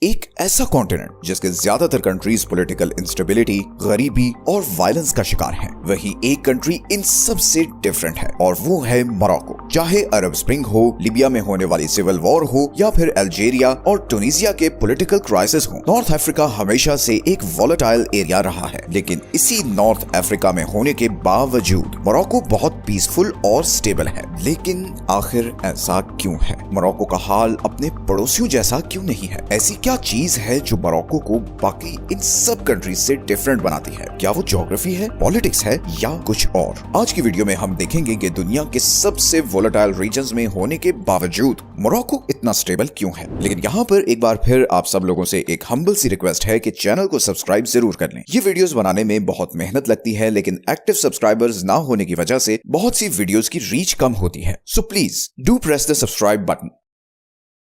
एक ऐसा कॉन्टिनेंट जिसके ज्यादातर कंट्रीज पॉलिटिकल इंस्टेबिलिटी, गरीबी और वायलेंस का शिकार हैं। वहीं एक कंट्री इन सब से डिफरेंट है और वो है मोरक्को। चाहे अरब स्प्रिंग हो, लिबिया में होने वाली सिविल वॉर हो या फिर अल्जीरिया और ट्यूनीसिया के पॉलिटिकल क्राइसिस हो, नॉर्थ अफ्रीका हमेशा से एक वॉलेटाइल एरिया रहा है। लेकिन इसी नॉर्थ अफ्रीका में होने के बावजूद मोरक्को बहुत पीसफुल और स्टेबल है। लेकिन आखिर ऐसा क्यों है? मोरक्को का हाल अपने पड़ोसियों जैसा क्यों नहीं है? ऐसी क्या चीज है जो मोरक्को को बाकी इन सब कंट्रीज से डिफरेंट बनाती है? क्या वो ज्योग्राफी है, पॉलिटिक्स है या कुछ और? आज की वीडियो में हम देखेंगे कि दुनिया के सबसे वोलेटाइल रीजन्स में होने के बावजूद मोरक्को इतना स्टेबल क्यों है। लेकिन यहाँ पर एक बार फिर आप सब लोगों से एक हम्बल सी रिक्वेस्ट है कि चैनल को सब्सक्राइब जरूर कर लें। ये वीडियोस बनाने में बहुत मेहनत लगती है, लेकिन एक्टिव सब्सक्राइबर्स ना होने की वजह से बहुत सी वीडियोस की रीच कम होती है। So please do press the subscribe button.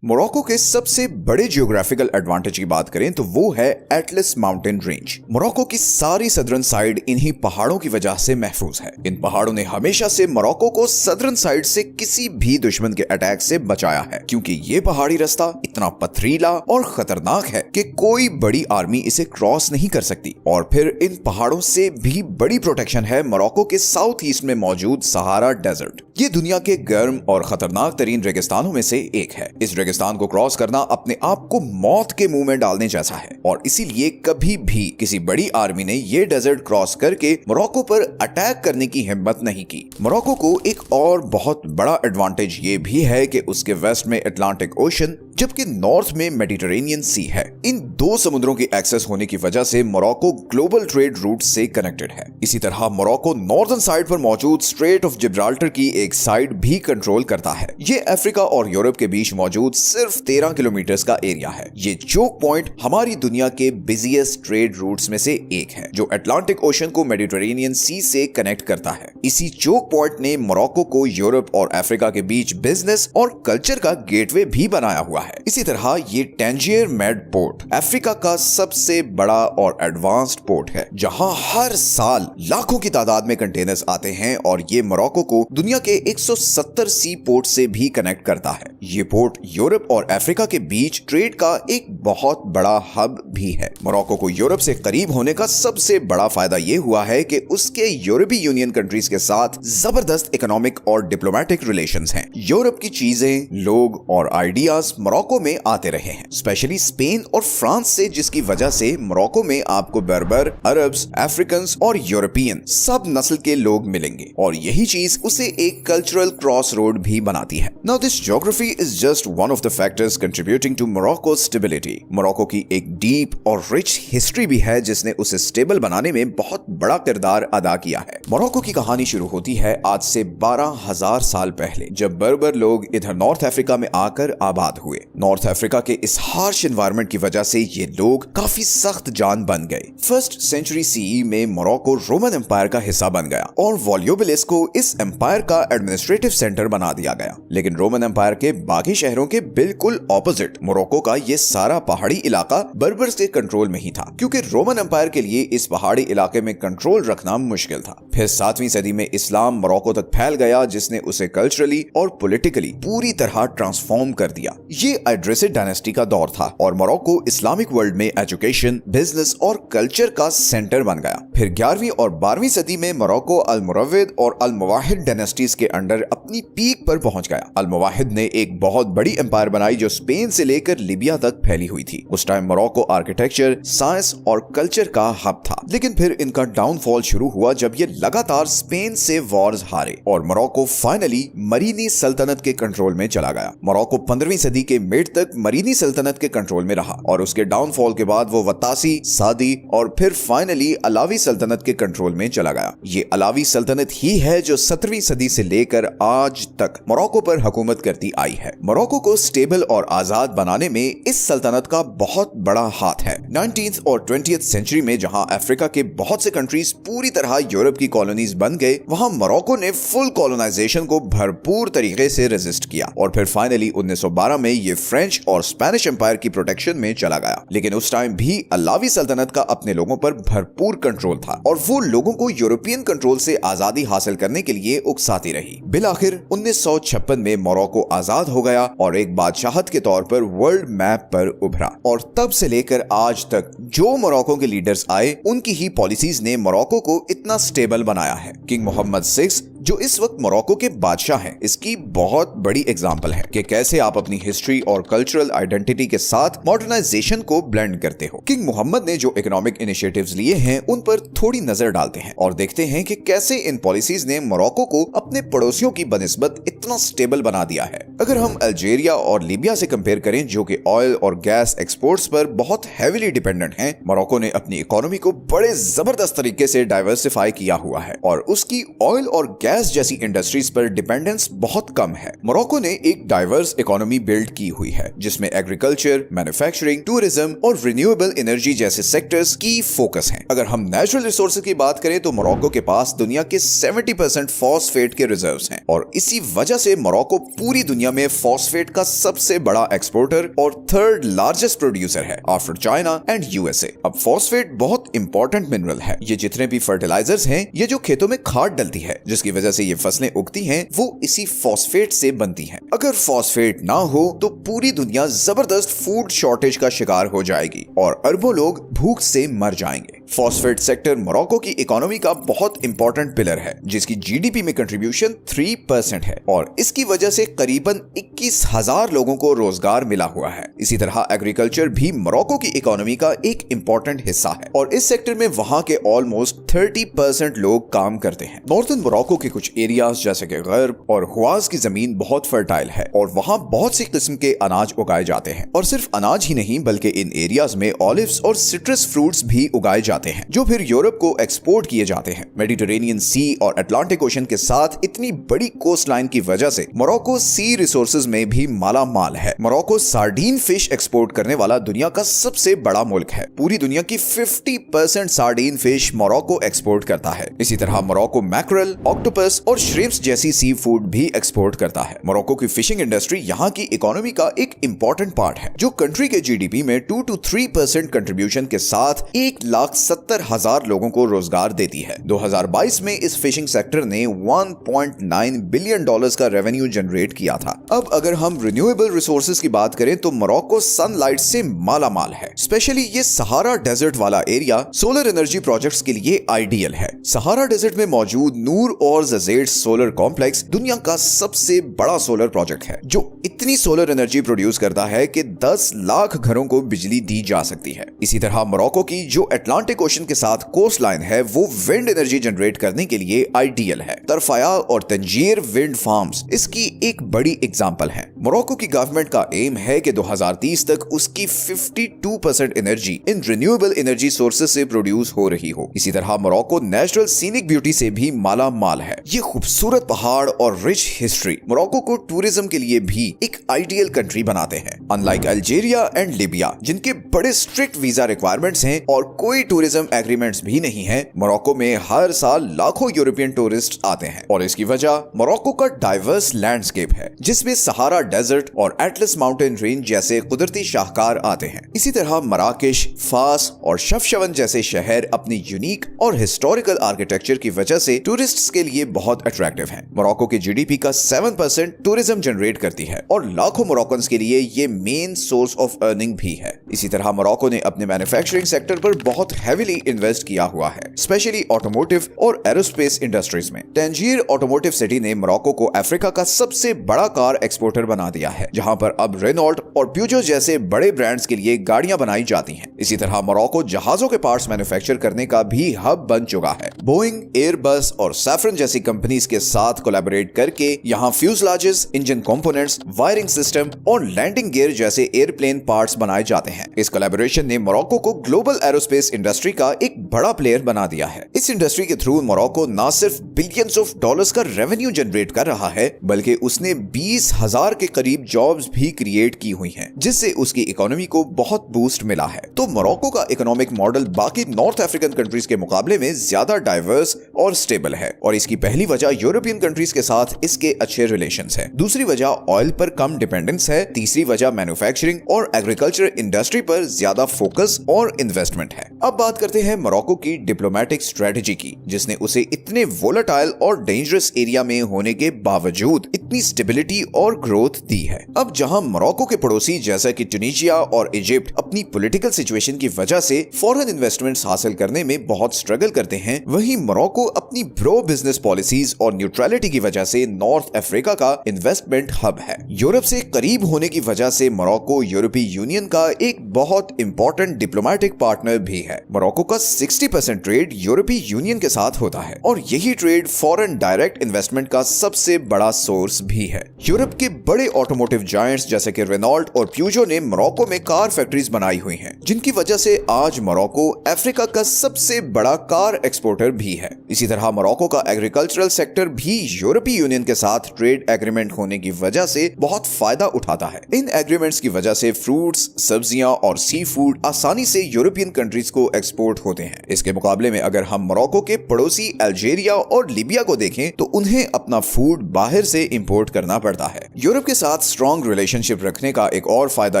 Morocco के सबसे बड़े जियोग्राफिकल एडवांटेज की बात करें तो वो है एटलस माउंटेन रेंज। मोरक्को की सारी सदर्न साइड इन्हीं पहाड़ों की वजह से महफूज है। इन पहाड़ों ने हमेशा से मोरक्को को सदर्न साइड से किसी भी दुश्मन के अटैक से बचाया है, क्योंकि ये पहाड़ी रास्ता इतना पथरीला और खतरनाक है कि कोई बड़ी आर्मी इसे क्रॉस नहीं कर सकती। और फिर इन पहाड़ों से भी बड़ी प्रोटेक्शन है मोरक्को के साउथ ईस्ट में मौजूद सहारा डेजर्ट। ये दुनिया के गर्म और खतरनाक तरीन रेगिस्तानों में से एक है। इस रेगिस्तान को क्रॉस करना अपने आप को मौत के मुंह में डालने जैसा है, और इसीलिए कभी भी किसी बड़ी आर्मी ने ये डेजर्ट क्रॉस करके मोरक्को पर अटैक करने की हिम्मत नहीं की। मोरक्को को एक और बहुत बड़ा एडवांटेज ये भी है कि उसके वेस्ट में अटलांटिक ओशन जबकि नॉर्थ में मेडिटरेनियन सी है। इन दो समुद्रों की एक्सेस होने की वजह से मोरक्को ग्लोबल ट्रेड रूट से कनेक्टेड है। इसी तरह मोरक्को नॉर्दर्न साइड पर मौजूद स्ट्रेट ऑफ जिब्राल्टर की एक साइड भी कंट्रोल करता है। ये अफ्रीका और यूरोप के बीच मौजूद सिर्फ 13 किलोमीटर का एरिया है। ये चोक पॉइंट हमारी दुनिया के बिजिएस्ट ट्रेड रूट्स में से एक है, जो अटलांटिक ओशन को मेडिटरेनियन सी से कनेक्ट करता है। इसी चोक पॉइंट ने मोरक्को को यूरोप और अफ्रीका के बीच बिजनेस और कल्चर का गेटवे भी बनाया हुआ है। इसी तरह ये टैंजियर मेड पोर्ट अफ्रीका का सबसे बड़ा और एडवांस्ड पोर्ट है, जहां हर साल लाखों की तादाद में कंटेनर्स आते हैं, और ये मोरक्को को दुनिया के 170 सी पोर्ट से भी कनेक्ट करता है। ये पोर्ट यूरोप और अफ्रीका के बीच ट्रेड का एक बहुत बड़ा हब भी है। मोरक्को को यूरोप से करीब होने का सबसे बड़ा फायदा ये हुआ है कि उसके यूरोपीय यूनियन कंट्रीज के साथ जबरदस्त इकोनॉमिक और डिप्लोमेटिक रिलेशंस हैं। यूरोप की चीजें, लोग और आइडियाज मोरक्को में आते रहे हैं, स्पेशली स्पेन और फ्रांस से, जिसकी वजह से मोरक्को में आपको बर्बर, अरब्स, अफ्रीकन्स और यूरोपियन सब नस्ल के लोग मिलेंगे, और यही चीज उसे एक कल्चरल क्रॉस रोड भी बनाती है। Now this geography is just one of the factors contributing to Morocco stability. Morocco की एक डीप और रिच हिस्ट्री भी है जिसने उसे स्टेबल बनाने में बहुत बड़ा किरदार अदा किया है। मोरक्को की कहानी शुरू होती है आज से 12,000 साल पहले, जब बर्बर लोग इधर नॉर्थ अफ्रीका में आकर आबाद हुए। नॉर्थ अफ्रीका के इस हार्श एनवायरनमेंट की वजह से ये लोग काफी सख्त जान बन गए। फर्स्ट सेंचुरी सीई में मोरक्को रोमन एम्पायर का हिस्सा बन गया और वॉल्यूबिलिस को इस एम्पायर का एडमिनिस्ट्रेटिव सेंटर बना दिया गया। लेकिन रोमन एम्पायर के बाकी शहरों के बिल्कुल ऑपोजिट मोरक्को का ये सारा पहाड़ी इलाका बर्बर्स के कंट्रोल में ही था, क्योंकि रोमन एम्पायर के लिए इस पहाड़ी इलाके में कंट्रोल रखना मुश्किल था। फिर 7वीं सदी में इस्लाम मोरक्को तक फैल गया, जिसने उसे कल्चरली और पॉलिटिकली पूरी तरह ट्रांसफॉर्म कर दिया। ये एड्रेसिड डायनेस्टी का दौर था और मोरक्को इस्लामिक वर्ल्ड में एजुकेशन, बिजनेस और कल्चर का सेंटर बन गया। फिर 11वीं और 12वीं सदी में मोरक्को अल-मुरव्विद और अल-मुवाहिद डायनेस्टीज के अंडर अपनी पीक पर पहुंच गया। अल-मुवाहिद ने एक बहुत बड़ी एम्पायर बनाई जो स्पेन से लेकर लिबिया तक फैली हुई थी। उस टाइम मोरक्को आर्किटेक्चर, साइंस और कल्चर का हब था। लेकिन फिर इनका डाउनफॉल शुरू हुआ जब ये लगातार स्पेन से वॉर्स हारे और मोरक्को फाइनली मरीनी सल्तनत के कंट्रोल में चला गया। मोरक्को 15वीं सदी के मिड तक मरीनी सल्तनत के कंट्रोल में रहा, और उसके डाउनफॉल के बाद वो वत्तासी, सादी और फिर फाइनली अलावी सल्तनत के कंट्रोल में चला गया। ये अलावी सल्तनत ही है जो 17वीं सदी से लेकर आज तक मोरक्को पर हुकूमत करती आई है। मोरक्को को स्टेबल और आजाद बनाने में इस सल्तनत का बहुत बड़ा हाथ है। 19th और 20th सेंचुरी में जहां अफ्रीका के बहुत से कंट्रीज पूरी तरह यूरोप की कॉलोनीज बन गए, वहां मोरक्को ने फुल कॉलोनाइजेशन को भरपूर तरीके से रेजिस्ट किया, और फिर फाइनली 1912 में ये ये फ्रेंच और स्पेनिश एम्पायर की प्रोटेक्शन में चला गया। लेकिन उस टाइम भी अलावी सल्तनत का अपने लोगों पर भरपूर कंट्रोल था और वो लोगों को यूरोपियन कंट्रोल से आजादी हासिल करने के लिए उकसाती रही। बिलाखिर 1956 में मोरक्को आजाद हो गया और एक बादशाहत के तौर पर वर्ल्ड मैप पर उभरा। और तब से लेकर आज तक जो मोरक्को के लीडर्स आए उनकी ही पॉलिसीज ने मोरक्को को इतना स्टेबल बनाया है। किंग मोहम्मद 6 जो इस वक्त मोरक्को के बादशाह हैं, इसकी बहुत बड़ी एग्जांपल है कि कैसे आप अपनी हिस्ट्री और कल्चरल आइडेंटिटी के साथ मॉडर्नाइजेशन को ब्लेंड करते हो। किंग मोहम्मद ने जो इकोनॉमिक इनिशिएटिव्स लिए हैं उन पर थोड़ी नजर डालते हैं और देखते हैं कि कैसे इन पॉलिसीज ने मोरक्को को अपने पड़ोसियों की बनिस्बत इतना स्टेबल बना दिया है। अगर हम अल्जीरिया और लीबिया से कंपेयर करें जो कि ऑयल और गैस एक्सपोर्ट्स पर बहुत हैवीली डिपेंडेंट हैं, मोरक्को ने अपनी इकोनॉमी को बड़े जबरदस्त तरीके से डाइवर्सिफाई किया हुआ है और उसकी ऑयल और गैस जैसी इंडस्ट्रीज पर डिपेंडेंस बहुत कम है। मोरक्को ने एक डाइवर्स इकोनॉमी बिल्ड की हुई है जिसमें एग्रीकल्चर, मैन्युफैक्चरिंग, टूरिज्म और रिन्यूएबल एनर्जी जैसे सेक्टर्स की फोकस हैं। अगर हम नेचुरल रिसोर्सेज की बात करें तो मोरक्को के पास दुनिया के 70% फॉस्फेट के रिजर्व्स हैं और इसी वजह से मोरक्को पूरी दुनिया में फॉस्फेट का सबसे बड़ा एक्सपोर्टर और थर्ड लार्जेस्ट प्रोड्यूसर है आफ्टर चाइना एंड यूएसए। अब फॉस्फेट बहुत इंपॉर्टेंट मिनरल है। ये जितने भी फर्टिलाइजर्स हैं, ये जो खेतों में खाद डलती है जिसकी वजह से ये फसलें उगती हैं, वो इसी फॉस्फेट से बनती हैं। अगर फॉस्फेट ना हो तो पूरी दुनिया जबरदस्त फूड शॉर्टेज का शिकार हो जाएगी और अरबों लोग भूख से मर जाएंगे। फॉस्फेट सेक्टर मोरक्को की इकोनॉमी का बहुत इंपॉर्टेंट पिलर है जिसकी जीडीपी में कंट्रीब्यूशन 3% है और इसकी वजह से करीबन 21,000 लोगों को रोजगार मिला हुआ है। इसी तरह एग्रीकल्चर भी मोरक्को की इकोनॉमी का एक इंपॉर्टेंट हिस्सा है और इस सेक्टर में वहां के ऑलमोस्ट 30% लोग काम करते हैं। नॉर्थन मोरक्को के कुछ एरियाज जैसे कि गर्ब और हुआज की जमीन बहुत फर्टाइल है और वहां बहुत सी किस्म के अनाज उगाए जाते हैं और सिर्फ अनाज ही नहीं बल्कि इन एरियाज में ऑलिव्स और सिट्रस फ्रूट्स भी उगाए जाते हैं जो फिर यूरोप को एक्सपोर्ट किए जाते हैं। मेडिटेरेनियन सी और अटलांटिक ओशन के साथ इतनी बड़ी कोस्ट लाइन की वजह से मोरक्को सी रिसोर्सेज में भी माला माल है। मोरक्को सार्डीन फिश एक्सपोर्ट करने वाला दुनिया का सबसे बड़ा मुल्क है। पूरी दुनिया की 50% सार्डीन फिश मोरक्को एक्सपोर्ट करता है। इसी तरह मोरक्को मैकरल, ऑक्टोपस और श्रिम्प्स जैसी सी फूड भी एक्सपोर्ट करता है। मोरक्को की फिशिंग इंडस्ट्री यहाँ की इकोनॉमी का एक इंपॉर्टेंट पार्ट है जो कंट्री के जीडीपी में 2 to 3% कंट्रीब्यूशन के साथ 1,70,000 लोगों को रोजगार देती है। 2022 में इस फिशिंग सेक्टर ने $1.9 बिलियन का रेवेन्यू जनरेट किया था। अब अगर हम रिन्यूएबल रिसोर्सेज की बात करें तो मोरक्को सनलाइट से माला माल है। स्पेशली ये सहारा डेजर्ट वाला एरिया सोलर एनर्जी प्रोजेक्ट्स के लिए आइडियल है। सहारा डेजर्ट में मौजूद नूर और जजेड सोलर कॉम्प्लेक्स दुनिया का सबसे बड़ा सोलर प्रोजेक्ट है जो इतनी सोलर एनर्जी प्रोड्यूस करता है कि 10 लाख घरों को बिजली दी जा सकती है। इसी तरह मोरक्को की जो अटलांटिक ओशन के साथ कोस्ट लाइन है वो विंड एनर्जी जनरेट करने के लिए आइडियल है। तरफाया और तंजीर विंड फार्म्स इसकी एक बड़ी एग्जांपल है। मोरक्को की गवर्नमेंट का एम है कि 2030 तक उसकी 52% energy in renewable energy sources से प्रोड्यूस हो रही हो। इसी तरह मोरक्को नेचुरल सीनिक ब्यूटी से भी माला माल है। ये खूबसूरत पहाड़ और रिच हिस्ट्री मोरक्को को टूरिज्म के लिए भी एक आइडियल कंट्री बनाते हैं। अनलाइक अल्जीरिया एंड लीबिया जिनके बड़े स्ट्रिक्ट वीजा रिक्वायरमेंट्स हैं और कोई टूरिज्म एग्रीमेंट्स भी नहीं है, मोरक्को में हर साल लाखों यूरोपियन टूरिस्ट आते हैं और इसकी वजह मोरक्को का डाइवर्स लैंडस्केप है जिसमें सहारा डेजर्ट और एटलस माउंटेन रेंज जैसे कुदरती शाहकार आते हैं। इसी तरह मराकेश, फास और शफशवन जैसे शहर अपनी यूनिक और हिस्टोरिकल आर्किटेक्चर की वजह से टूरिस्ट्स के लिए बहुत अट्रैक्टिव हैं। मोरक्को की जीडीपी का 7% टूरिज्म जनरेट करती है और लाखों मोरक्कन्स के लिए ये मेन सोर्स ऑफ अर्निंग भी है। इसी तरह मोरक्को ने अपने मैन्युफैक्चरिंग सेक्टर पर बहुत हेवीली इन्वेस्ट किया हुआ है, स्पेशली ऑटोमोटिव और एरोस्पेस इंडस्ट्रीज में। तंजीर ऑटोमोटिव सिटी ने मोरक्को को अफ्रीका का सबसे बड़ा कार एक्सपोर्टर बना दिया है, जहां पर अब रेनॉल्ट और प्यूजो जैसे बड़े ब्रांड्स के लिए गाड़ियां बनाई जाती हैं। इसी तरह मोरक्को जहाजों के पार्ट्स मैन्युफैक्चर करने का भी हब बन चुका है। बोइंग, एयरबस और सैफरन जैसी कंपनीज के साथ कोलैबोरेट करके यहाँ फ्यूजलाजेस, इंजन कंपोनेंट्स, वायरिंग सिस्टम और लैंडिंग गियर जैसे एयरप्लेन पार्ट्स बनाए जाते हैं। इस कोलैबोरेशन ने मोरक्को को को ग्लोबल एरोस्पेस इंडस्ट्री का एक बड़ा प्लेयर बना दिया है। इस इंडस्ट्री के थ्रू मोरक्को न सिर्फ बिलियंस ऑफ डॉलर्स का रेवेन्यू जनरेट कर रहा है, बल्कि उसने 20,000 के करीब जॉब्स भी क्रिएट की हुई हैं, जिससे उसकी इकोनॉमी को बहुत बूस्ट मिला है। तो मोरक्को का इकोनॉमिक मॉडल बाकी नॉर्थ अफ्रीकन कंट्रीज के मुकाबले में ज्यादा डाइवर्स और स्टेबल है, और इसकी पहली वजह यूरोपियन कंट्रीज के साथ इसके अच्छे रिलेशंस हैं। दूसरी वजह ऑयल पर कम डिपेंडेंस है। तीसरी वजह मैन्युफैक्चरिंग और एग्रीकल्चर इंडस्ट्री पर ज्यादा फोकस और इन्वेस्टमेंट है। अब बात करते हैं मोरक्को की डिप्लोमेटिक स्ट्रेटजी की, जिसने उसे इतने वोलेटाइल और डेंजरस एरिया में होने के बावजूद इतनी स्टेबिलिटी और ग्रोथ दी है। अब जहां मोरक्को के पड़ोसी जैसा कि ट्यूनीशिया और इजिप्ट अपनी पॉलिटिकल सिचुएशन की वजह से फॉरेन इन्वेस्टमेंट्स हासिल करने में बहुत स्ट्रगल करते हैं, वहीं मोरक्को अपनी प्रो बिजनेस पॉलिसीज और न्यूट्रलिटी की वजह से नॉर्थ अफ्रीका का इन्वेस्टमेंट हब है। यूरोप से करीब होने की वजह से मोरक्को यूरोपीय यूनियन का एक बहुत इंपॉर्टेंट डिप्लोमेटिक पार्टनर भी है। मोरक्को का 60% ट्रेड यूरोपीय यूनियन के साथ होता है, और यही ट्रेड फॉरेन डायरेक्ट इन्वेस्टमेंट का सबसे बड़ा सोर्स भी है। यूरोप के बड़े ऑटोमोटिव जायंट्स जैसे कि रेनॉल्ट और प्यूजो ने मोरक्को में कार फैक्ट्रीज बनाई हुई हैं, जिनकी वजह से आज मोरक्को अफ्रीका का सबसे बड़ा कार एक्सपोर्टर भी है। इसी तरह मोरक्को का एग्रीकल्चरल सेक्टर भी यूरोपीय यूनियन के साथ ट्रेड एग्रीमेंट होने की वजह से बहुत फायदा उठाता है। इन एग्रीमेंट्स की वजह से फ्रूट्स, सब्जियां और सी फूड आसानी से यूरोपियन कंट्रीज को एक्सपोर्ट होते हैं। इसके मुकाबले में अगर हम मोरक्को के पड़ोसी अल्जीरिया और लीबिया को देखें तो उन्हें अपना फूड बाहर से इंपोर्ट करना पड़ता है। यूरोप के साथ स्ट्रॉन्ग रिलेशनशिप रखने का एक और फायदा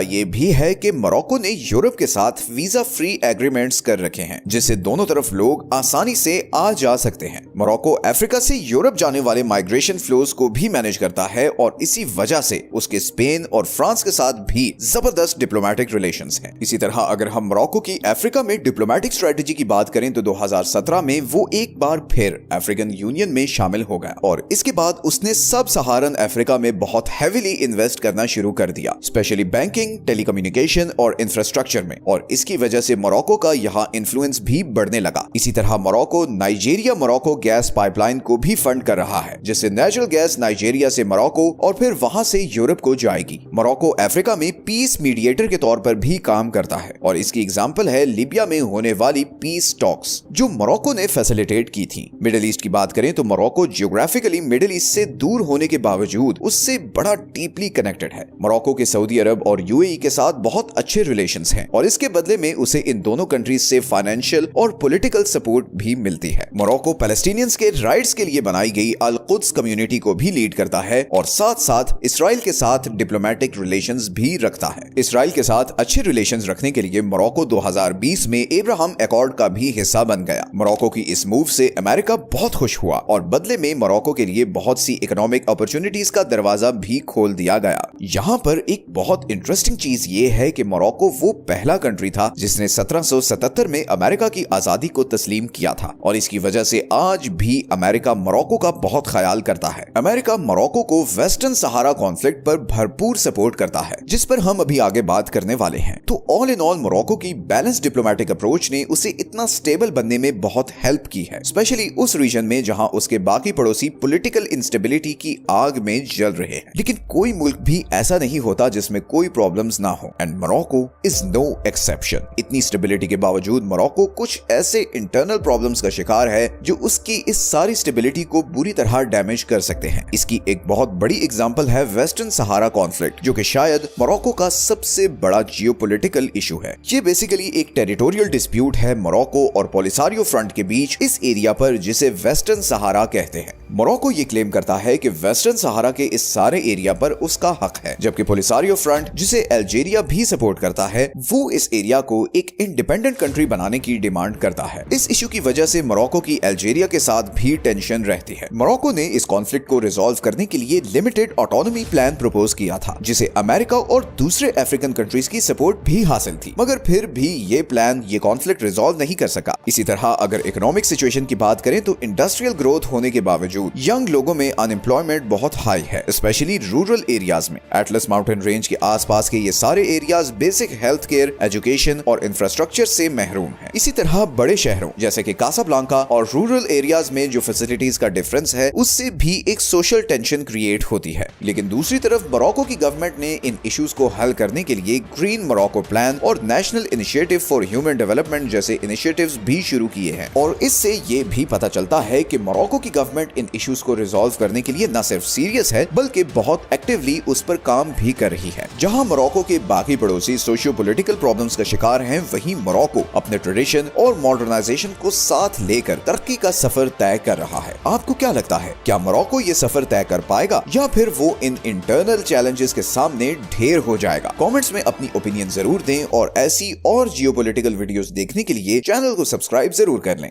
ये भी है कि मोरक्को ने यूरोप के साथ वीजा फ्री एग्रीमेंट्स कर रखे हैं, जिससे दोनों तरफ लोग आसानी से आ जा सकते हैं। मोरक्को अफ्रीका से यूरोप जाने वाले माइग्रेशन फ्लोज को भी मैनेज करता है, और इसी वजह से उसके स्पेन और फ्रांस के साथ भी जबरदस्त डिप्लोमेटिक रिलेशंस हैं। इसी तरह अगर हम मोरक्को की अफ्रीका में डिप्लोमेटिक स्ट्रेटजी की बात करें तो 2017 में वो एक बार फिर अफ्रीकन यूनियन में शामिल हो गया, और इसके बाद उसने सब सहारन अफ्रीका में बहुत हेवीली इन्वेस्ट करना शुरू कर दिया, स्पेशली बैंकिंग, टेलीकम्युनिकेशन और इंफ्रास्ट्रक्चर में, और इसकी वजह से मोरक्को का यहाँ इन्फ्लुएंस भी बढ़ने लगा। इसी तरह Morocco Nigeria Morocco gas pipeline को भी फंड कर रहा है, जिससे नेचुरल गैस नाइजीरिया से मोरक्को और फिर वहां से यूरोप को जाएगी। मोरक्को अफ्रीका में पीस मीडिएटर के तौर पर भी काम करता है, और इसकी एग्जांपल है लीबिया में होने वाली पीस टॉक्स, जो मोरक्को ने फैसिलिटेट की थी। मिडिल ईस्ट की बात करें तो मोरक्को जियोग्राफिकली मिडिल ईस्ट से दूर होने के बावजूद उससे बड़ा डीपली कनेक्टेड है। मोरक्को के सऊदी अरब और यूएई के साथ बहुत अच्छे रिलेशंस हैं, और इसके बदले में उसे इन दोनों कंट्रीज से फाइनेंशियल और पॉलिटिकल सपोर्ट भी मिलती है। मोरक्को पैलेस्टीनियंस के राइट्स के लिए बनाई गई अल कुद्स कम्युनिटी को भी लीड करता है, और साथ साथ इसराइल के साथ डिप्लोमेटिक रिलेशंस भी रखता है। इसराइल के साथ अच्छे रिलेशंस रखने के लिए मोरक्को 2020 में एब्राहम एकॉर्ड का भी हिस्सा बन गया। मोरक्को की इस मूव से अमेरिका बहुत खुश हुआ, और बदले में मोरक्को के लिए बहुत सी इकोनॉमिक अपॉर्चुनिटीज का दरवाजा भी खोल दिया गया। यहाँ पर एक बहुत इंटरेस्टिंग चीज ये है कि मोरक्को वो पहला कंट्री था जिसने 1777 में अमेरिका की आजादी को तस्लीम किया था, और इसकी वजह से आज भी अमेरिका मोरक्को का बहुत ख्याल करता है। अमेरिका मोरक्को को वेस्टर्न सहारा कॉन्फ्लिक्ट पर भरपूर सपोर्ट करता है, जिस पर हम अभी आगे बात करने वाले हैं। तो ऑल इन ऑल मोरक्को की बैलेंस डिप्लोमेटिक अप्रोच ने उसे इतना स्टेबल बनने में बहुत हेल्प की है, स्पेशली उस रीजन में जहां उसके बाकी पड़ोसी पॉलिटिकल इंस्टेबिलिटी की आग में जल रहे हैं। लेकिन कोई मुल्क भी ऐसा नहीं होता जिसमें कोई प्रॉब्लम्स ना हो, and Morocco is no exception. इतनी स्टेबिलिटी के बावजूद मोरक्को कुछ ऐसे इंटरनल प्रॉब्लम्स का शिकार है जो उसकी इस सारी स्टेबिलिटी को बुरी तरह डैमेज कर सकते हैं। इसकी एक बहुत बड़ी एग्जांपल है वेस्टर्न सहारा कॉन्फ्लिक्ट, जो कि शायद मोरक्को का सबसे बड़ा जियोपॉलिटिकल इशू है। ये बेसिकली एक टेरिटोरियल डिस्प्यूट है मोरक्को और पोलिसारियो फ्रंट के बीच इस एरिया पर, जिसे वेस्टर्न सहारा कहते हैं। मोरक्को ये क्लेम करता है कि वेस्टर्न सहारा के इस सारे एरिया पर उसका हक है, जबकि पोलिसारियो फ्रंट, जिसे अल्जीरिया भी सपोर्ट करता है, वो इस एरिया को एक इंडिपेंडेंट कंट्री बनाने की डिमांड करता है। इस इशू की वजह से मोरक्को की अल्जीरिया के साथ भी टेंशन रहती है। मोरक्को ने इस कॉन्फ्लिक्ट को रिजॉल्व करने के लिए लिमिटेड ऑटोनॉमी प्लान प्रपोज किया था, जिसे अमेरिका और दूसरे अफ्रीकन कंट्रीज की सपोर्ट भी हासिल थी, मगर फिर भी ये प्लान ये कॉन्फ्लिक्ट रिजॉल्व नहीं कर सका। इसी तरह अगर इकोनॉमिक सिचुएशन की बात करें तो इंडस्ट्रियल ग्रोथ होने के बावजूद बावजूद यंग लोगों में अनएम्प्लॉयमेंट बहुत हाई है, स्पेशली रूरल एरियाज में। एटलस माउंटेन रेंज के आसपास के ये सारे areas basic health care, education और इंफ्रास्ट्रक्चर से महरूम हैं। इसी तरह बड़े शहरों जैसे कि कासाब्लांका और रूरल एरियाज में जो फैसिलिटीज का डिफरेंस है, उससे भी एक सोशल टेंशन क्रिएट होती है। लेकिन दूसरी तरफ मोरक्को की गवर्नमेंट ने इन इश्यूज को हल करने के लिए ग्रीन मोरक्को प्लान और national initiative for human development जैसे इनिशिएटिव्स भी शुरू किए हैं। और इससे ये भी पता चलता है कि मोरक्को की गवर्नमेंट इन इश्यूज को रिजॉल्व करने के लिए न सिर्फ सीरियस है, बल्कि बहुत एक्टिवली उस पर काम भी कर रही है। जहां मोरक्को के बाकी पड़ोसी सोशियो पॉलिटिकल प्रॉब्लम्स का शिकार हैं, वहीं मोरक्को अपने ट्रेडिशन और मॉडर्नाइजेशन को साथ लेकर तरक्की का सफर तय कर रहा है। आपको क्या लगता है, क्या मोरक्को ये सफर तय कर पाएगा या फिर वो इन इंटरनल चैलेंजेस के सामने ढेर हो जाएगा? कमेंट्स में अपनी ओपिनियन जरूर दें और ऐसी और जियोपॉलिटिकल वीडियोस देखने के लिए चैनल को सब्सक्राइब जरूर कर लें।